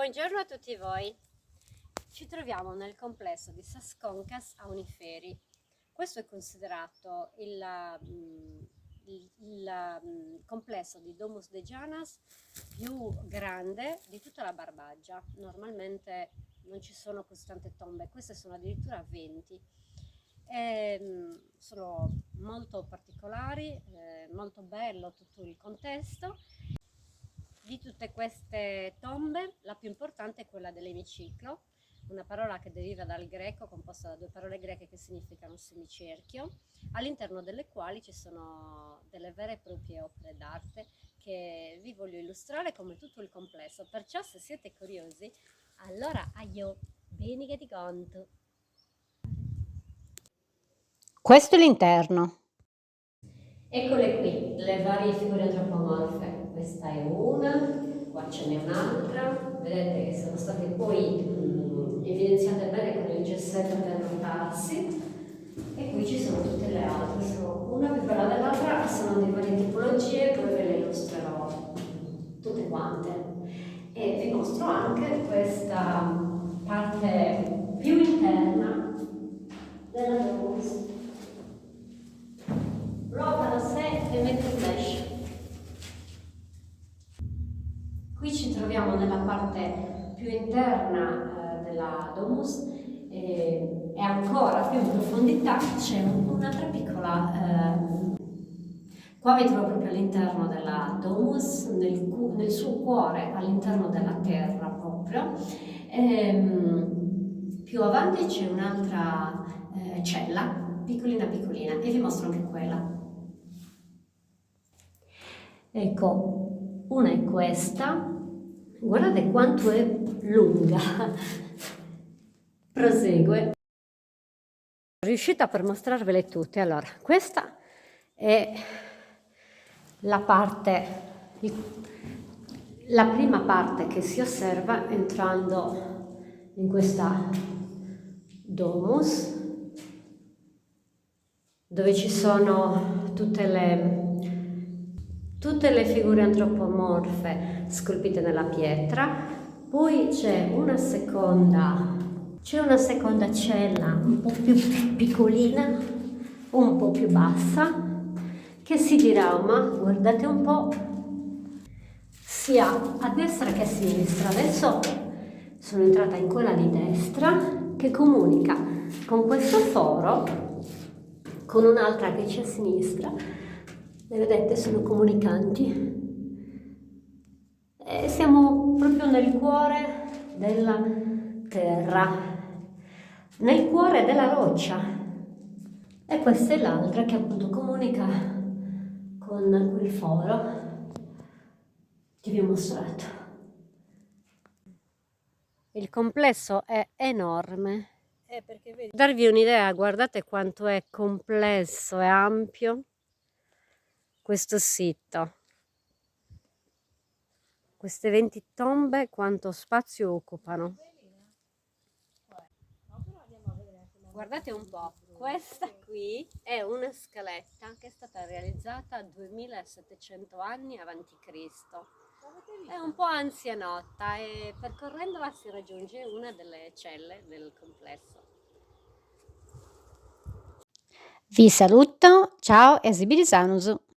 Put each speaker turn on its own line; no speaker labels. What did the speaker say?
Buongiorno a tutti voi. Ci troviamo nel complesso di Sas-Concas a Uniferi. Questo è considerato il complesso di Domus de Janas più grande di tutta la Barbagia. Normalmente non ci sono così tante tombe, queste sono addirittura 20. Sono molto particolari, molto bello tutto il contesto. Di tutte queste tombe, la più importante è quella dell'emiciclo, una parola che deriva dal greco, composta da due parole greche che significano semicerchio, all'interno delle quali ci sono delle vere e proprie opere d'arte che vi voglio illustrare come tutto il complesso. Perciò, se siete curiosi, allora aio, bene che ti conto.
Questo è l'interno.
Eccole qui, le varie figure antropomorfe. Questa è una, qua ce n'è un'altra. Vedete che sono state poi evidenziate bene con il gessetto per notarsi. E qui ci sono tutte le altre, sono una più bella dell'altra, sono di varie tipologie, poi ve le illustrerò tutte quante. E vi mostro anche questa parte più interna della domus. Roba da sé e mette flash. Qui ci troviamo nella parte più interna della domus e ancora più in profondità c'è un'altra piccola. Qua mi trovo proprio all'interno della domus, nel suo cuore, all'interno della terra proprio. Più avanti c'è un'altra cella, piccolina piccolina, e vi mostro anche quella. Ecco, una è questa, guardate quanto è lunga. Prosegue. Sono riuscita per mostrarvele tutte. Allora, questa è la parte, la prima parte che si osserva entrando in questa domus, dove ci sono tutte le figure antropomorfe scolpite nella pietra. Poi c'è una seconda cella un po' più piccolina, un po' più bassa, che si dirama, guardate un po', sia a destra che a sinistra. Adesso sono entrata in quella di destra, che comunica con questo foro con un'altra che c'è a sinistra. Le vedete, sono comunicanti. E siamo proprio nel cuore della terra, nel cuore della roccia. E questa è l'altra che appunto comunica con quel foro che vi ho mostrato. Il complesso è enorme. Perché vedi, darvi un'idea, guardate quanto è complesso e ampio questo sito. Queste 20 tombe quanto spazio occupano? Guardate un po', questa qui è una scaletta che è stata realizzata 2700 anni avanti Cristo. È un po' anzianotta e percorrendola si raggiunge una delle celle del complesso.
Vi saluto, ciao e Zibilisanusu.